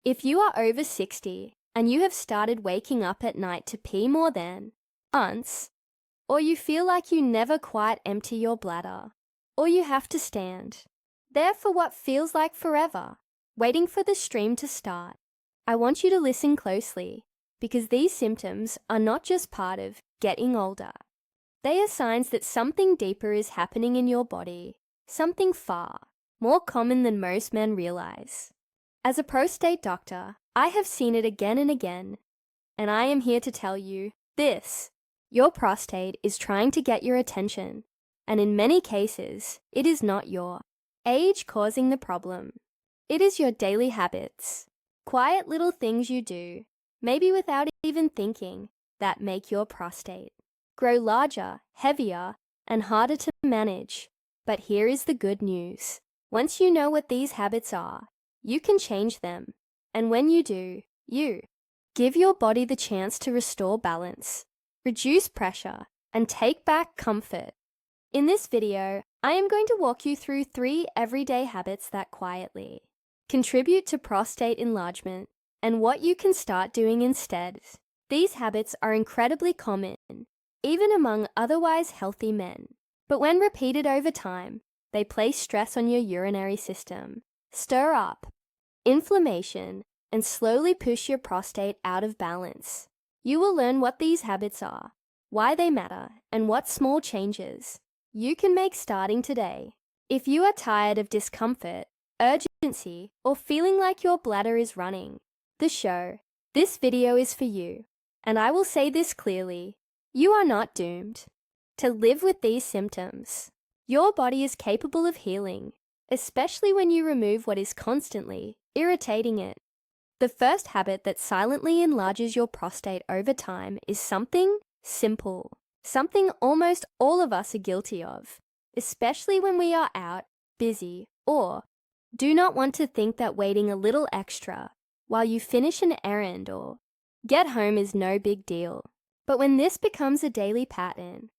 If you are over 60 and you have started waking up at night to pee more than once, or you feel like you never quite empty your bladder, or you have to stand there for what feels like forever, waiting for the stream to start, I want you to listen closely, because these symptoms are not just part of getting older. They are signs that something deeper is happening in your body, something far more common than most men realize. As a prostate doctor, I have seen it again and again, and I am here to tell you this: your prostate is trying to get your attention, and in many cases, it is not your age causing the problem. It is your daily habits, quiet little things you do, maybe without even thinking, that make your prostate grow larger, heavier, and harder to manage. But here is the good news. Once you know what these habits are, you can change them. And when you do, you give your body the chance to restore balance, reduce pressure, and take back comfort. In this video, I am going to walk you through 3 everyday habits that quietly contribute to prostate enlargement and what you can start doing instead. These habits are incredibly common, even among otherwise healthy men. But when repeated over time, they place stress on your urinary system, stir up inflammation, and slowly push your prostate out of balance. You will learn what these habits are, why they matter, and what small changes you can make starting today. If you are tired of discomfort, urgency, or feeling like your bladder is running this video is for you. And I will say this clearly: you are not doomed to live with these symptoms. Your body is capable of healing, especially when you remove what is constantly irritating it. The first habit that silently enlarges your prostate over time is something simple, something almost all of us are guilty of, especially when we are out, busy, or do not want to think that waiting a little extra while you finish an errand or get home is no big deal. But when this becomes a daily pattern,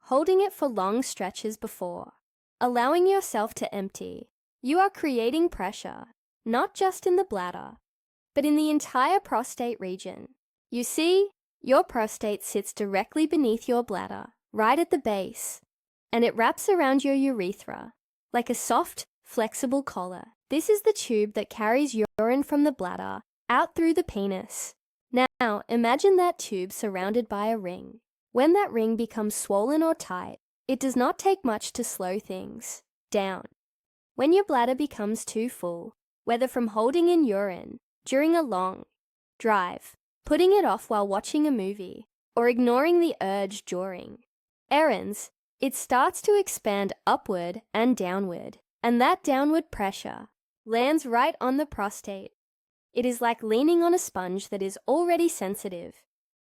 holding it for long stretches before allowing yourself to empty, you are creating pressure, not just in the bladder, but in the entire prostate region. You see, your prostate sits directly beneath your bladder, right at the base, and it wraps around your urethra like a soft, flexible collar. This is the tube that carries urine from the bladder out through the penis. Now, imagine that tube surrounded by a ring. When that ring becomes swollen or tight, it does not take much to slow things down. When your bladder becomes too full, whether from holding in urine during a long drive, putting it off while watching a movie, or ignoring the urge during errands, it starts to expand upward and downward, and that downward pressure lands right on the prostate. It is like leaning on a sponge that is already sensitive.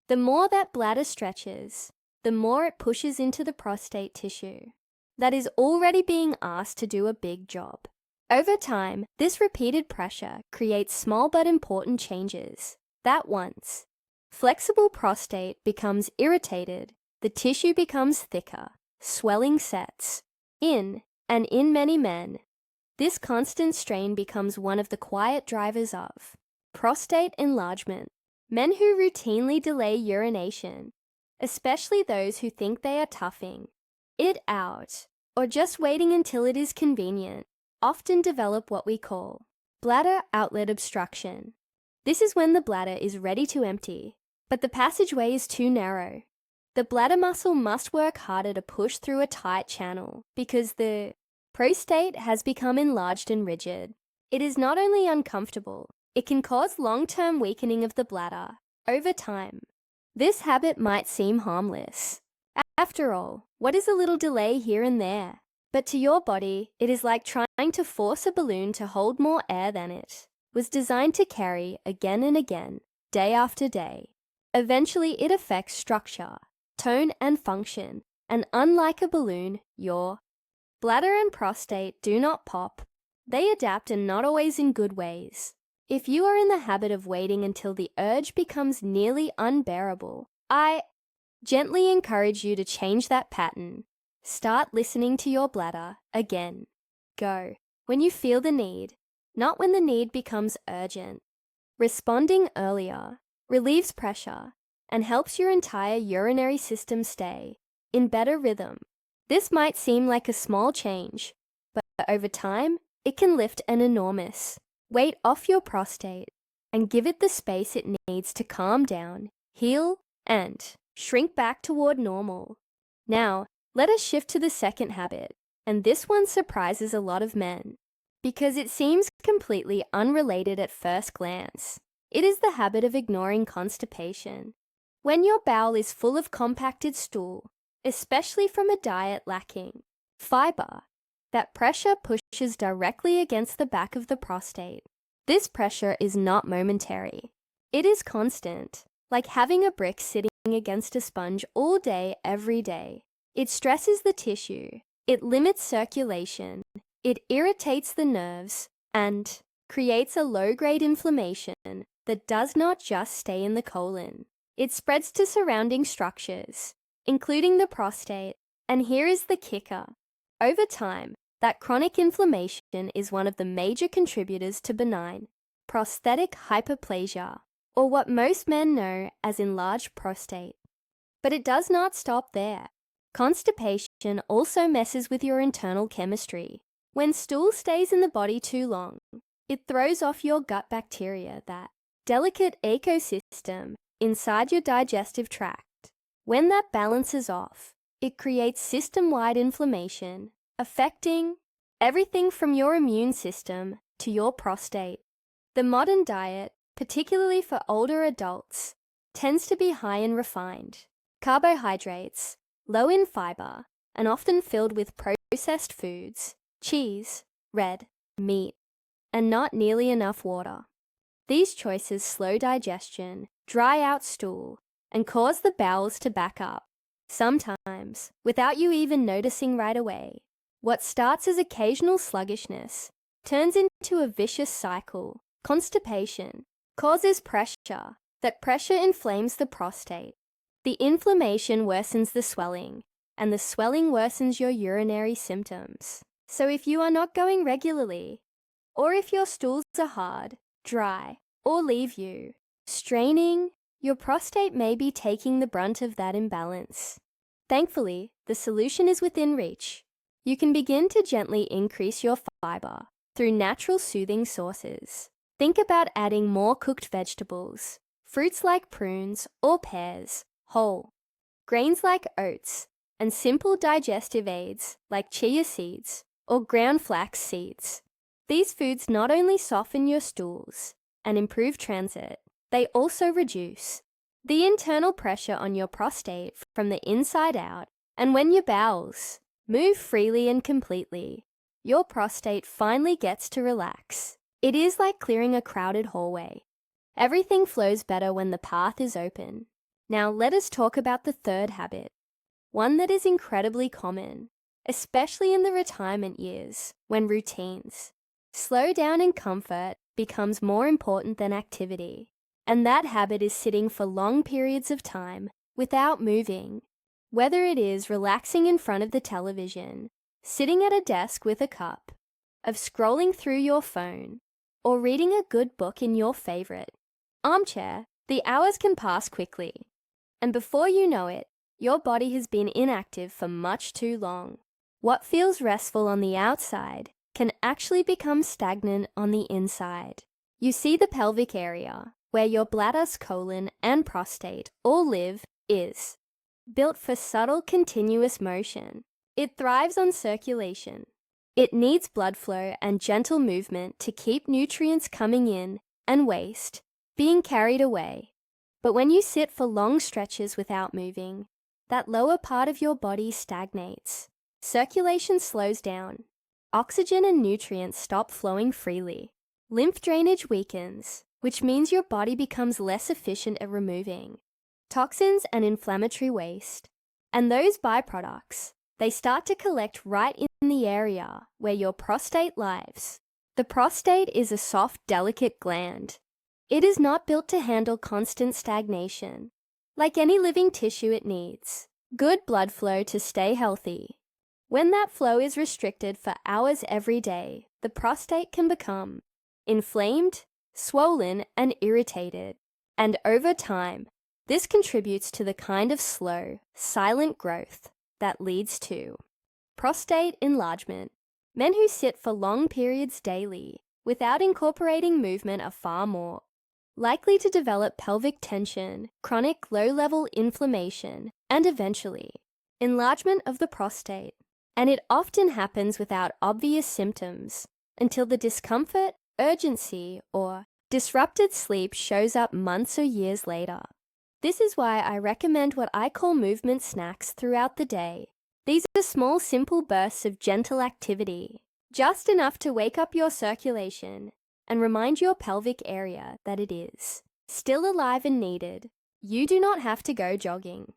The more that bladder stretches, the more it pushes into the prostate tissue that is already being asked to do a big job. Over time, this repeated pressure creates small but important changes. That once flexible prostate becomes irritated, the tissue becomes thicker, swelling sets in, and in many men, this constant strain becomes one of the quiet drivers of prostate enlargement. Men who routinely delay urination, especially those who think they are toughing it out or just waiting until it is convenient, often develop what we call bladder outlet obstruction. This is when the bladder is ready to empty, but the passageway is too narrow. The bladder muscle must work harder to push through a tight channel because the prostate has become enlarged and rigid. It is not only uncomfortable, it can cause long-term weakening of the bladder over time. This habit might seem harmless. After all, what is a little delay here and there? But to your body, it is like trying to force a balloon to hold more air than it was designed to carry again and again, day after day. Eventually, it affects structure, tone, and function, and unlike a balloon, your bladder and prostate do not pop. They adapt, and not always in good ways. If you are in the habit of waiting until the urge becomes nearly unbearable, I gently encourage you to change that pattern. Start listening to your bladder again. Go when you feel the need, not when the need becomes urgent. Responding earlier relieves pressure and helps your entire urinary system stay in better rhythm. This might seem like a small change, but over time, it can lift an enormous weight off your prostate and give it the space it needs to calm down, heal, and shrink back toward normal. Now, let us shift to the second habit, and this one surprises a lot of men because it seems completely unrelated at first glance. It is the habit of ignoring constipation. When your bowel is full of compacted stool, especially from a diet lacking fiber, that pressure pushes directly against the back of the prostate. This pressure is not momentary. It is constant, like having a brick sitting against a sponge all day, every day. It stresses the tissue, it limits circulation, it irritates the nerves, and creates a low-grade inflammation that does not just stay in the colon. It spreads to surrounding structures, including the prostate. And here is the kicker. Over time, that chronic inflammation is one of the major contributors to benign prostatic hyperplasia, or what most men know as enlarged prostate. But it does not stop there. Constipation also messes with your internal chemistry. When stool stays in the body too long, it throws off your gut bacteria, that delicate ecosystem inside your digestive tract. When that balances off, it creates system-wide inflammation, affecting everything from your immune system to your prostate. The modern diet, particularly for older adults, tends to be high in refined carbohydrates, low in fiber, and often filled with processed foods, cheese, red meat, and not nearly enough water. These choices slow digestion, dry out stool, and cause the bowels to back up, sometimes without you even noticing right away. What starts as occasional sluggishness turns into a vicious cycle. Constipation causes pressure. That pressure inflames the prostate. The inflammation worsens the swelling, and the swelling worsens your urinary symptoms. So if you are not going regularly, or if your stools are hard, dry, or leave you straining, your prostate may be taking the brunt of that imbalance. Thankfully, the solution is within reach. You can begin to gently increase your fiber through natural soothing sources. Think about adding more cooked vegetables, fruits like prunes or pears, whole, grains like oats, and simple digestive aids like chia seeds or ground flax seeds. These foods not only soften your stools and improve transit, they also reduce the internal pressure on your prostate from the inside out. And when your bowels move freely and completely, your prostate finally gets to relax. It is like clearing a crowded hallway. Everything flows better when the path is open. Now let us talk about the third habit, one that is incredibly common, especially in the retirement years when routines slow down and comfort becomes more important than activity. And that habit is sitting for long periods of time without moving. Whether it is relaxing in front of the television, sitting at a desk with a cup of scrolling through your phone, or reading a good book in your favorite armchair, the hours can pass quickly. And before you know it, your body has been inactive for much too long. What feels restful on the outside can actually become stagnant on the inside. You see, the pelvic area, where your bladder, colon, and prostate all live, is built for subtle, continuous motion. It thrives on circulation. It needs blood flow and gentle movement to keep nutrients coming in and waste being carried away. But when you sit for long stretches without moving, that lower part of your body stagnates. Circulation slows down. Oxygen and nutrients stop flowing freely. Lymph drainage weakens, which means your body becomes less efficient at removing toxins and inflammatory waste. And those byproducts, they start to collect right in the area where your prostate lies. The prostate is a soft, delicate gland. It is not built to handle constant stagnation. Like any living tissue, it needs good blood flow to stay healthy. When that flow is restricted for hours every day, the prostate can become inflamed, swollen, and irritated. And over time, this contributes to the kind of slow, silent growth that leads to prostate enlargement. Men who sit for long periods daily without incorporating movement are far more likely to develop pelvic tension, chronic low-level inflammation, and eventually enlargement of the prostate. And it often happens without obvious symptoms until the discomfort, urgency, or disrupted sleep shows up months or years later. This is why I recommend what I call movement snacks throughout the day. These are small, simple bursts of gentle activity, just enough to wake up your circulation and remind your pelvic area that it is still alive and needed. You do not have to go jogging.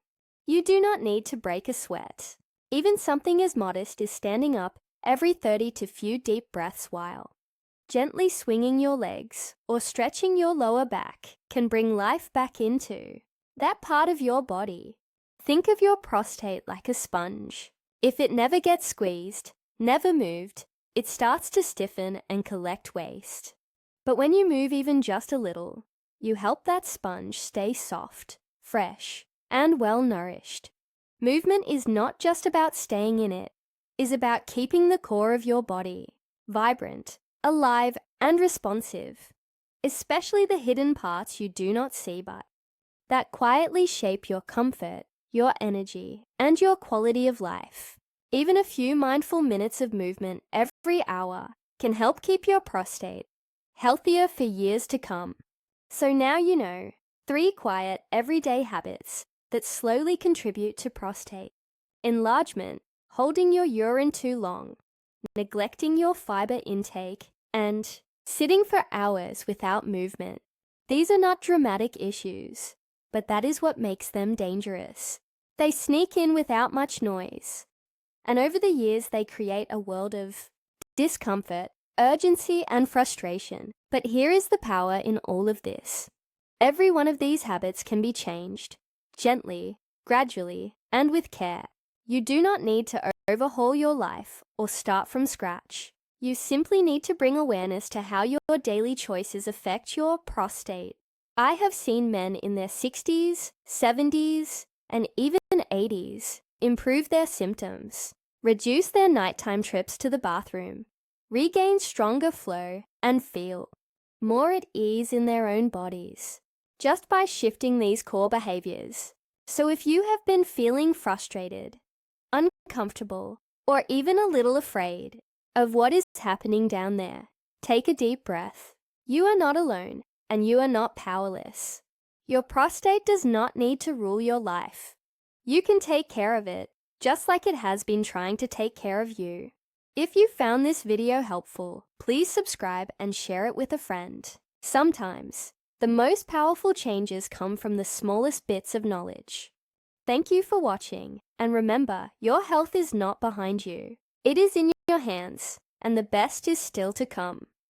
You do not need to break a sweat. Even something as modest as standing up every 30 to few deep breaths while gently swinging your legs or stretching your lower back can bring life back into that part of your body. Think of your prostate like a sponge. If it never gets squeezed, never moved, it starts to stiffen and collect waste. But when you move even just a little, you help that sponge stay soft, fresh, and well-nourished. Movement is not just about staying in it, it is about keeping the core of your body vibrant, alive, and responsive, especially the hidden parts you do not see but that quietly shape your comfort, your energy, and your quality of life. Even a few mindful minutes of movement every hour can help keep your prostate healthier for years to come. So now you know 3 quiet, everyday habits that slowly contribute to prostate enlargement: holding your urine too long, neglecting your fiber intake, and sitting for hours without movement. These are not dramatic issues, but that is what makes them dangerous. They sneak in without much noise, and over the years they create a world of discomfort, urgency, and frustration. But here is the power in all of this. Every one of these habits can be changed, gently, gradually, and with care. You do not need to overhaul your life or start from scratch. You simply need to bring awareness to how your daily choices affect your prostate. I have seen men in their 60s, 70s, and even 80s improve their symptoms, reduce their nighttime trips to the bathroom, regain stronger flow, and feel more at ease in their own bodies, just by shifting these core behaviors. So if you have been feeling frustrated, uncomfortable, or even a little afraid of what is happening down there, take a deep breath. You are not alone, and you are not powerless. Your prostate does not need to rule your life. You can take care of it, just like it has been trying to take care of you. If you found this video helpful, please subscribe and share it with a friend. Sometimes, the most powerful changes come from the smallest bits of knowledge. Thank you for watching, and remember, your health is not behind you. It is in your hands, and the best is still to come.